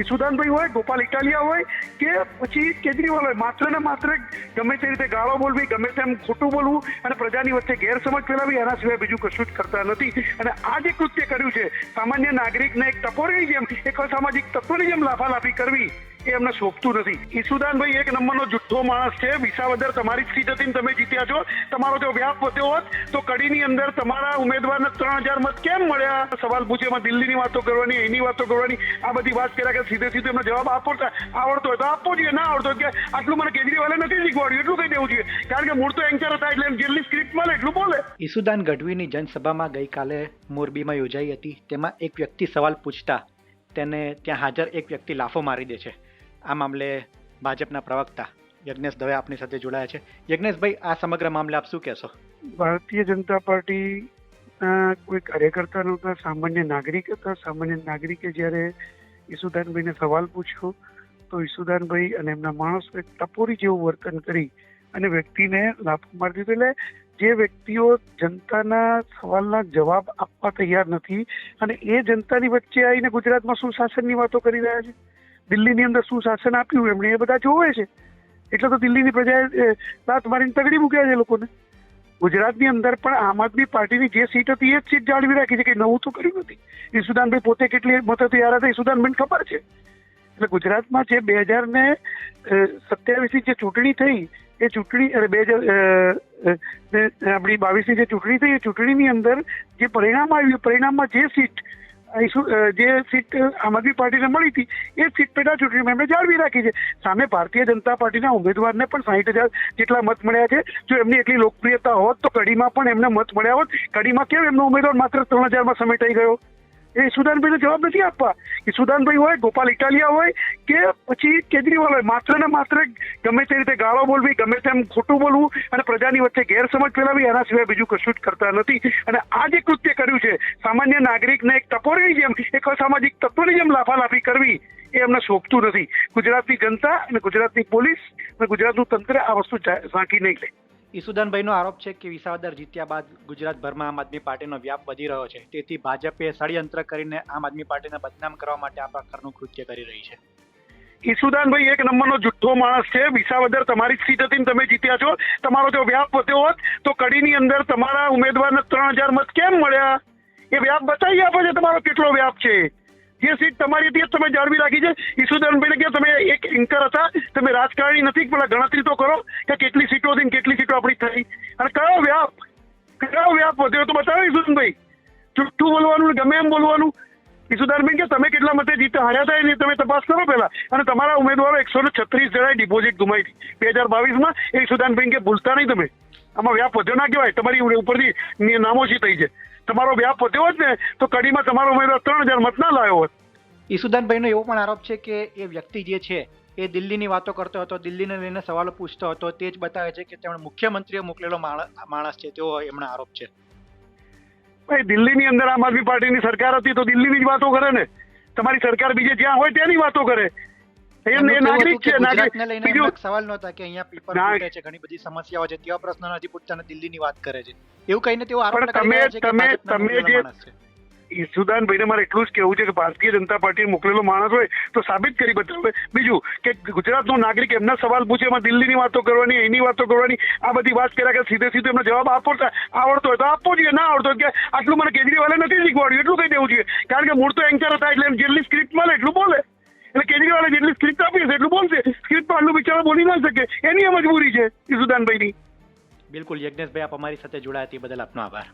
ઈસુદાનભાઈ હોય, ગોપાલ ઇટાલિયા હોય કે પછી કેજરીવાલ હોય, માત્ર ને માત્ર ગમે તે રીતે ગાળો બોલવી, ગમે તેમ ખોટું બોલવું અને પ્રજાની વચ્ચે ગેરસમજ ફેલાવી, એના સિવાય બીજું કશું જ કરતા નથી. અને આ જે કૃત્ય કર્યું છે, સામાન્ય નાગરિકને એક ટપોરીની જેમ, એક અસામાજિક તત્વની જેમ લાફાલાફી કરવી, એ એમને શોભતું નથી. ઈસુદાનભાઈ એક નંબરનો જુઠ્ઠો માણસ છે. વિસાવદર તમારી જ સીટ હતી, તમે જીત્યા છો. તમારો જો વ્યાપ વધ્યો હોત તો કડીની અંદર તમારા ઉમેદવારને 3000 મત કેમ મળ્યા? સવાલ પૂછે, એમાં દિલ્હીની વાતો કરવાની, એની વાતો કરવાની, આ બધી વાત કર્યા કે સીધે એમને જવાબ આવડતો હોય તો આપવો જોઈએ, ના આવડતો કે આટલું મને કેજરીવાલે નથી શીખવાડ્યું એટલું કહી દેવું જોઈએ. કારણ કે મૂળ તો એન્કર હતા, એટલે જેટલી સ્ક્રિપ્ટ મળે એટલું બોલે. ઈસુદાન ગઢવીની જનસભામાં ગઈકાલે મોરબીમાં યોજાઈ હતી. તેમાં એક વ્યક્તિ સવાલ પૂછતા તેને ત્યાં હાજર એક વ્યક્તિ લાફો મારી દે છે. આ મામલે ભાજપના પ્રવક્તા યજ્ઞેશ દવે આપની સાથે જોડાયા છે. યજ્ઞેશભાઈ, આ સમગ્ર મામલે આપ શું કહેશો? ભારતીય જનતા પાર્ટી કોઈ કાર્યકર્તા નહોતા, સામાન્ય નાગરિક હતા. સામાન્ય નાગરિકે જ્યારે ઈસુદાનભાઈને સવાલ પૂછ્યો તો ઈસુદાનભાઈ અને એમના માણસોએ ટપોરી જેવું વર્તન કરી અને વ્યક્તિને લાફો મારી દીધો. એટલે જે વ્યક્તિઓ જનતાના સવાલના જવાબ આપવા તૈયાર નથી અને એ જનતાની વચ્ચે આવીને ગુજરાતમાં સુશાસનની વાતો કરી રહ્યા છે, દિલ્હીની અંદર શું શાસન આપ્યું એમણે એ બધા જોવે છે. એટલે તો દિલ્હીની પ્રજાએ લાત મારીને તગડી મૂક્યા છે લોકોને. ગુજરાતની અંદર પણ આમ આદમી પાર્ટીની જે સીટ હતી એ જ સીટ જાળવી રાખી છે, કે નવું તો કર્યું નથી. ઈસુદાનભાઈ પોતે કેટલી મતોથી હાર્યા હતા ઈસુદાનભાઈને ખબર છે. એટલે ગુજરાતમાં જે 2027ની જે ચૂંટણી થઈ એ ચૂંટણી અને 2022ની જે ચૂંટણી થઈ એ ચૂંટણીની અંદર જે પરિણામ આવ્યું, પરિણામમાં જે સીટ આમ આદમી પાર્ટીને મળી હતી એ સીટ પેટા ચૂંટણીમાં એમણે જાળવી રાખી છે. સામે ભારતીય જનતા પાર્ટીના ઉમેદવારને પણ 60,000 જેટલા મત મળ્યા છે. જો એમની એટલી લોકપ્રિયતા હોત તો કડીમાં પણ એમને મત મળ્યા હોત. કડીમાં કેમ એમનો ઉમેદવાર માત્ર 3000માં સમેટાઈ ગયો? એ ઈસુદાનભાઈને જવાબ નથી આપવા. ઈસુદાનભાઈ હોય, ગોપાલ ઇટાલિયા હોય કે પછી કેજરીવાલ હોય, માત્ર ને માત્ર ગમે તે રીતે ગાળો બોલવી, ગમે તેમ ખોટું બોલવું અને પ્રજાની વચ્ચે ગેરસમજ ફેલાવી, એના સિવાય બીજું કશું જ કરતા નથી. અને આ જે કૃત્ય કર્યું છે, સામાન્ય નાગરિકને એક ટપોરીની જેમ, એક અસામાજિક તત્વની જેમ લાફાલાફી કરવી, એ એમને શોભતું નથી. ગુજરાતની જનતા અને ગુજરાતની પોલીસ અને ગુજરાતનું તંત્ર આ વસ્તુ ઝાંકી નહીં લે. ઈસુદાનભાઈનો આરોપ છે કે વિસાવદર જીત્યા બાદ ગુજરાતભરમાં આમ આદમી પાર્ટીનો વ્યાપ વધી રહ્યો છે. તેથી ભાજપે ષડયંત્ર કરીને આમ આદમી પાર્ટીને બદનામ કરવા માટે આ પ્રકારનું કૃત્ય કરી રહી છે. ઈસુદાનભાઈ એક નંબરનો જુઠ્ઠો માણસ છે. વિસાવદર તમારી જ સીટ હતી, તમે જીત્યા છો. તમારો જો વ્યાપ વધ્યો હોત તો કડીની અંદર તમારા ઉમેદવારને 3000 મત કેમ મળ્યા? એ વ્યાપ બતાવી આપે છે તમારો કેટલો વ્યાપ છે. જે સીટ તમારી હતી તમે જાળવી રાખી છે. ઈસુદાનભાઈને કે તમે એક એન્કર હતા, તમે રાજકારણી નથી, પેલા ગણતરી તો કરો કે કેટલી સીટો હતી કેટલી સીટો આપણી થઈ અને કયો વ્યાપ વધ્યો તો બતાવો ઈસુદાનભાઈ. જુઠ્ઠું બોલવાનું, ગમે એમ બોલવાનું. ઈસુદાનભાઈ કે તમે કેટલા મતે જીતા હાર્યા હતા એની તમે તપાસ કરો પહેલા. અને તમારા ઉમેદવારો 136 જણાએ ડિપોઝિટ ગુમાવી હતી 2022માં. એ ઈસુદાનભાઈ કે ભૂલતા નહીં તમે. આમાં વ્યાપ વધ્યો ના કહેવાય, તમારી ઉપરથી નામોશી થઈ છે. તમારો વ્યાપ વધ્યો હોત ને તો કડીમાં તમારો ઉમેદવાર 3000 મત ના લાવ્યો હોત. ઈસુદાનભાઈનો એવો પણ આરોપ છે કે એ વ્યક્તિ જે છે એ દિલ્હીની વાતો કરતો હતો, દિલ્હીને લઈને સવાલો પૂછતો હતો. તે જ બતાવે છે કે તેમણે મુખ્યમંત્રીએ મોકલેલો માણસ છે, તેવો એમનો આરોપ છે. ભાઈ, દિલ્હીની અંદર આમ આદમી પાર્ટીની સરકાર હતી તો દિલ્હીની જ વાતો કરે ને. તમારી સરકાર બીજે જ્યાં હોય ત્યાંની વાતો કરે. એ નાગરિક છે. સવાલ નહોતા કે અહીંયા પેપર ફૂટે છે, ઘણી બધી સમસ્યાઓ છે, તેવા પ્રશ્નો નથી પૂછતા ને દિલ્હીની વાત કરે છે. એવું કહીને તેઓ આરોપ લગાવી રહ્યા છે કે તમે જે ઈસુદાનભાઈને મારે એટલું જ કહેવું છે કે ભારતીય જનતા પાર્ટી મોકલેલો માણસ હોય તો સાબિત કરી બતાવે. બીજું કે ગુજરાતનો નાગરિક એમના સવાલ પૂછે, એમાં દિલ્હીની વાતો કરવાની, એની વાતો કરવાની, આ બધી વાત કર્યા કે સીધે એમને જવાબ આવડતો હોય તો આપવો જોઈએ, ના આવડતો કે આટલું મને કેજરીવાલે નથી શીખવાડ્યું એટલું કહી દેવું જોઈએ. કારણ કે મૂળ તો એન્કર હતા, એટલે જેટલી સ્ક્રિપ્ટ મળે એટલું બોલે. એટલે કેજરીવાલે જેટલી સ્ક્રિપ્ટ આપી હશે એટલું બોલશે. સ્ક્રિપ્ટમાં આટલું બિચારો બોલી ના શકે, એની મજબૂરી છે ઈસુદાનભાઈની. બિલકુલ યજ્ઞેશભાઈ, આપ અમારી સાથે જોડાયા તે બદલ આપનો આભાર.